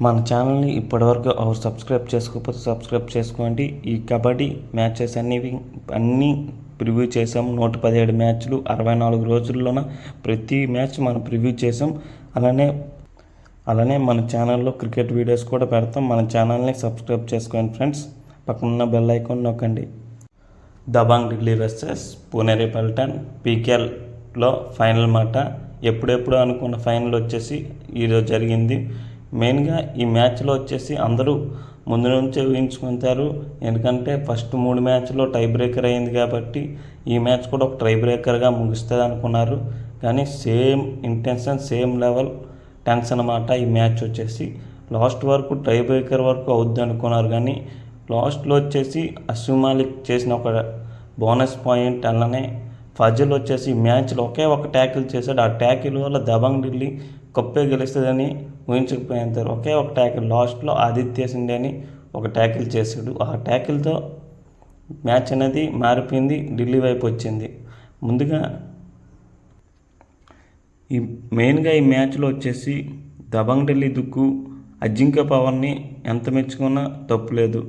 మన ఛానల్ని ఇప్పటివరకు ఎవరు సబ్స్క్రైబ్ చేసుకోకపోతే సబ్స్క్రైబ్ చేసుకోండి. ఈ కబడ్డీ మ్యాచెస్ అన్నీ ప్రివ్యూ చేసాం. 117 మ్యాచ్లు 64 రోజుల్లోన ప్రతి మ్యాచ్ మనం ప్రివ్యూ చేసాం. అలానే మన ఛానల్లో క్రికెట్ వీడియోస్ కూడా పెడతాం. మన ఛానల్ని సబ్స్క్రైబ్ చేసుకోండి ఫ్రెండ్స్. పక్కన బెల్ ఐకాన్ నొక్కండి. దబాంగ్ ఢిల్లీ వర్సెస్ పుణేరి పల్టన్ పీకేఎల్లో ఫైనల్ మాట. ఎప్పుడెప్పుడు అనుకున్న ఫైనల్ వచ్చేసి ఈరోజు జరిగింది. మెయిన్గా ఈ మ్యాచ్లో వచ్చేసి అందరూ ముందు నుంచే ఊహించుకుంటారు. ఎందుకంటే ఫస్ట్ 3 మ్యాచ్లో టై బ్రేకర్ అయింది కాబట్టి ఈ మ్యాచ్ కూడా ఒక టై బ్రేకర్గా ముగుస్తుంది అనుకున్నారు. కానీ same intention, same level tension అన్నమాట. ఈ మ్యాచ్ వచ్చేసి లాస్ట్ వరకు టై బ్రేకర్ వరకు అవుద్ది అనుకున్నారు. కానీ లాస్ట్లో వచ్చేసి అస్సిమ్ మాలిక్ చేసిన ఒక బోనస్ పాయింట్, అలానే ఫజల్ వచ్చేసి మ్యాచ్లో ఒకే ఒక ట్యాకిల్ చేశాడు. ఆ ట్యాకిల్ వల్ల దబాంగ్ ఢిల్లీ కప్పే గెలుస్తుందని ఊహించకపోయింటారు. ఒకే ఒక ట్యాకిల్ లాస్ట్లో ఆదిత్య సిండేని ఒక ట్యాకిల్ చేశాడు. ఆ ట్యాకిల్తో మ్యాచ్ అనేది మారిపోయింది, ఢిల్లీ వైపు వచ్చింది. ముందుగా మెయిన్గా ఈ మ్యాచ్లో వచ్చేసి దబాంగ్ ఢిల్లీ దుక్కు అజింక్య పవర్ని ఎంత మెచ్చుకున్నా తప్పులేదు.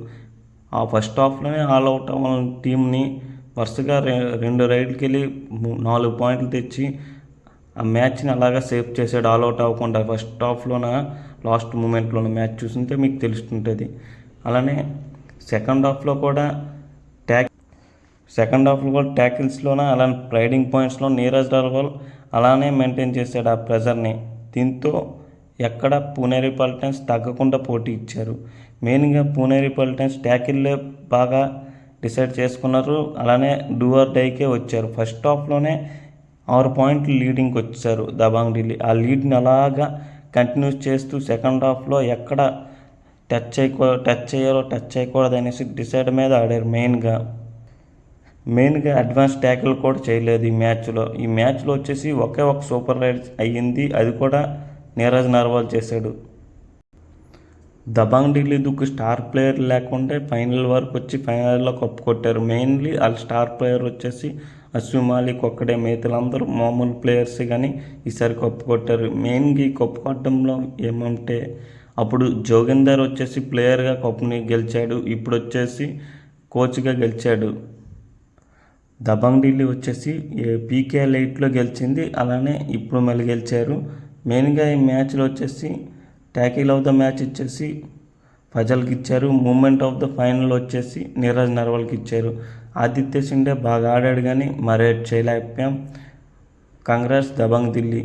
ఆ ఫస్ట్ హాఫ్లోనే ఆల్అవుట్ అవ్వాలని టీంని వరుసగా 2 రైడ్కి వెళ్ళి 4 పాయింట్లు తెచ్చి ఆ మ్యాచ్ని అలాగా సేవ్ చేశాడు. ఆల్అవుట్ అవ్వకుండా ఫస్ట్ హాఫ్లోన లాస్ట్ మూమెంట్లోన మ్యాచ్ చూస్తుంటే మీకు తెలుస్తుంటుంది. అలానే సెకండ్ హాఫ్లో కూడా ట్యాకిల్స్లోన అలానే రైడింగ్ పాయింట్స్లో నీరజ్ అగర్వాల్ అలానే మెయింటైన్ చేశాడు ఆ ప్రెజర్ని. దీంతో ఎక్కడ పుణేరి పల్టన్స్ తగ్గకుండా పోటీ ఇచ్చారు. మెయిన్గా పుణేరి పల్టన్స్ ట్యాకిల్లే బాగా డిసైడ్ చేసుకున్నారు. అలానే డూ ఆర్ డైకే వచ్చారు. ఫస్ట్ హాఫ్లోనే 6 పాయింట్లు లీడింగ్కి వచ్చారు దబాంగ్ ఢిల్లీ. ఆ లీడ్ని అలాగా కంటిన్యూస్ చేస్తూ సెకండ్ హాఫ్లో ఎక్కడ టచ్ చేయకూడదు అనేసి డిసైడ్ మీద ఆడారు. మెయిన్గా అడ్వాన్స్ ట్యాకిల్ కూడా చేయలేదు ఈ మ్యాచ్లో వచ్చేసి ఒకే ఒక సూపర్ రైడ్ అయ్యింది. అది కూడా నీరజ్ అగర్వాల్ చేశాడు. దబాంగ్ ఢిల్లీ దుక్కు స్టార్ ప్లేయర్ లేకుంటే ఫైనల్ వరకు వచ్చి ఫైనల్లో కప్పు కొట్టారు. మెయిన్లీ వాళ్ళ స్టార్ ప్లేయర్ వచ్చేసి అస్సిమ్ మాలిక్ ఒక్కడే. మిగతాలందరూ మామూలు ప్లేయర్సే కానీ ఈసారి కప్పు కొట్టారు. మెయిన్గా ఈ కప్పు కొట్టడంలో ఏమంటే అప్పుడు జోగిందర్ వచ్చేసి ప్లేయర్గా కప్పుని గెలిచాడు, ఇప్పుడు వచ్చేసి కోచ్గా గెలిచాడు. దబాంగ్ ఢిల్లీ వచ్చేసి పీకేఎల్ 8లో గెలిచింది, అలానే ఇప్పుడు మళ్ళీ గెలిచారు. మెయిన్గా ఈ మ్యాచ్లో వచ్చేసి ట్యాకిల్ ఆఫ్ ద మ్యాచ్ వచ్చేసి ఫజల్కి ఇచ్చారు. మూమెంట్ ఆఫ్ ద ఫైనల్ వచ్చేసి నీరజ్ అగర్వాల్కి ఇచ్చారు. ఆదిత్య సిండే బాగా ఆడాడు కానీ మరేట్ చేయలేకపోయాం. కంగ్రాట్స్ దబాంగ్ ఢిల్లీ.